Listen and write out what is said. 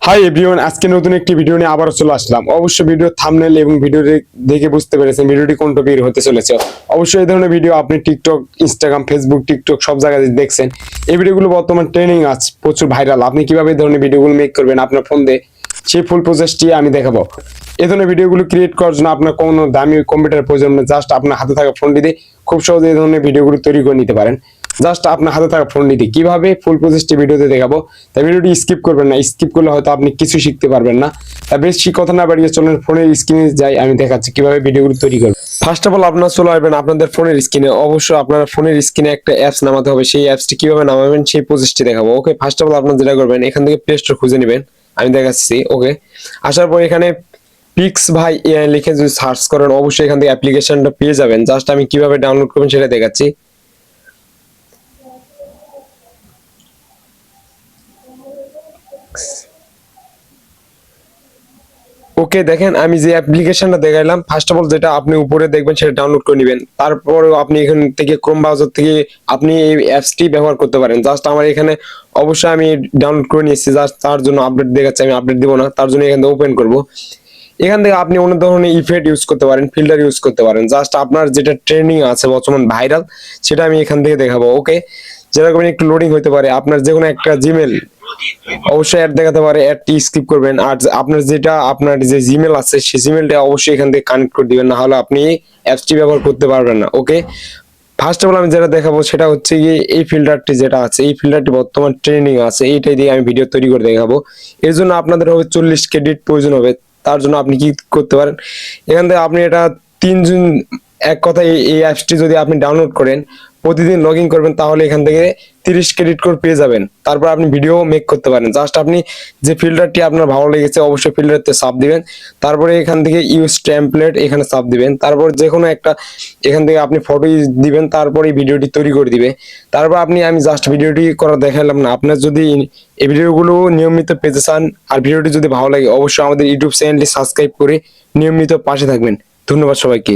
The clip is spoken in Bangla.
হাই এভরিওয়ান, আজকে নতুন একটি ভিডিও নিয়ে আবারও চলে আসলাম। অবশ্যই ভিডিও থাম্বনেল এবং ভিডিও দেখে বুঝতে পেরেছেন ভিডিওটি কোন টপিকের হতে চলেছে। অবশ্যই এই ধরনের ভিডিও আপনি টিকটক, ইনস্টাগ্রাম, ফেসবুক, টিকটক সব জায়গায় দেখছেন। এই ভিডিওগুলো বর্তমান ট্রেনিং আছে, প্রচুর ভাইরাল। আপনি কিভাবে এই ধরনের ভিডিওগুলো মেক করবেন আপনার ফোন দিয়ে, সেই ফুল প্রসেসটি আমি দেখাবো। এই ধরনের ভিডিওগুলো ক্রিয়েট করার জন্য আপনার কোনো দামি কম্পিউটার প্রয়োজন নেই। জাস্ট আপনার হাতে থাকা ফোনটি দিয়ে খুব সহজে এই ধরনের ভিডিওগুলো তৈরি করে নিতে পারেন। জাস্ট আপনার হাতে থাকা ফোনটি দিয়ে কিভাবে ফুল প্রসেসটি ভিডিওতে দেখাবো, তাই ভিডিওটি স্কিপ করবেন না। স্কিপ করলে হয়তো আপনি কিছু শিখতে পারবেন না। তাই বেশি কথা না বাড়িয়ে চলুন ফোনের স্ক্রিনে যাই, আমি দেখাচ্ছি কিভাবে ভিডিওগুলো তৈরি করবেন। ফার্স্ট অফ অল আপনারা চলে আসবেন আপনাদের ফোনের স্ক্রিনে। অবশ্যই আপনার ফোনের স্ক্রিনে একটা অ্যাপস নামাতে হবে। সেই অ্যাপসটি কিভাবে নামাবেন সেই প্রসেসটি দেখাবো। ওকে, ফার্স্ট অফ অল আপনারা যেটা করবেন, এখান থেকে প্লে স্টোর খুঁজে নেবেন, আমি দেখাচ্ছি। ওকে, আসার পর এখানে পিক্স ভাই এআই লিখে যদি সার্চ করেন অবশ্যই এখান থেকে অ্যাপ্লিকেশনটা পেয়ে যাবেন। জাস্ট আমি কিভাবে ডাউনলোড করবেন সেটা দেখাচ্ছি। ওকে, দেখেন আমি যে অ্যাপ্লিকেশনটা দেখাইলাম, ফার্স্ট অফ অল যেটা আপনি উপরে দেখবেন সেটা ডাউনলোড করে নেবেন। তারপরেও আপনি এখান থেকে ক্রোম ব্রাউজার থেকে আপনি এই অ্যাপসটি ব্যবহার করতে পারেন। জাস্ট আমার এখানে অবশ্যই আমি ডাউনলোড করে নিয়েছি। জাস্ট তার জন্য আপডেট দেখাচ্ছে, আমি আপডেট দিব না, তার জন্য এখান থেকে ওপেন করব। এখান থেকে আপনি অন্য ধরনের ইফেক্ট ইউজ করতে পারেন, ফিল্টার ইউজ করতে পারেন। জাস্ট আপনার যেটা ট্রেন্ডিং আছে বর্তমান ভাইরাল, সেটা আমি এখান থেকে দেখাবো। ওকে, যেরকম একটু লোডিং হতে পারে, আপনার যে কোনো একটা জিমেল অবশ্যই অ্যাড দেখাতে পারে, অ্যাডটি স্কিপ করবেন। আর আপনার যে জিমেল আছে সেই জিমেলটা অবশ্যই এখান থেকে কানেক্ট করে দিবেন, না হলে আপনি অ্যাপসটি ব্যবহার করতে পারবেন না। ওকে, ফার্স্ট অফ অল আমি যেটা দেখাবো সেটা হচ্ছে গিয়ে এই ফিল্টারটি যেটা আছে, এই ফিল্টারটি বর্তমান ট্রেন্ডিং আছে, এইটাই দিয়ে আমি ভিডিও তৈরি করে দেখাবো। এর জন্য আপনাদের হবে 40 ক্রেডিট প্রয়োজন হবে। তার জন্য আপনি কি করতে পারেন, এখান থেকে আপনি এটা 3 জন, এক কথায় এই অ্যাপসটি যদি আপনি ডাউনলোড করেন, প্রতিদিন লগ ইন করবেন, তাহলে এখান থেকে 30 ক্রেডিট কোড পেয়ে যাবেন। তারপর আপনি ভিডিও মেক করতে পারেন। জাস্ট আপনি যে ফিল্টারটি আপনার ভালো লেগেছে অবশ্যই ফিল্টারতে চাপ দিবেন। তারপরে এখান থেকে ইউজ টেমপ্লেট এখানে চাপ দিবেন। তারপর যে কোনো একটা এখান থেকে আপনি ফটো দিবেন, তারপরে ভিডিওটি তৈরি করে দিবে। তারপর আমি জাস্ট ভিডিওটি করা দেখালাম না। আপনার যদি এই ভিডিওগুলো নিয়মিত পেতে চান আর ভিডিওটি যদি ভালো লাগে, অবশ্যই আমাদের ইউটিউব চ্যানেলটি সাবস্ক্রাইব করে নিয়মিত পাশে থাকবেন। ধন্যবাদ সবাইকে।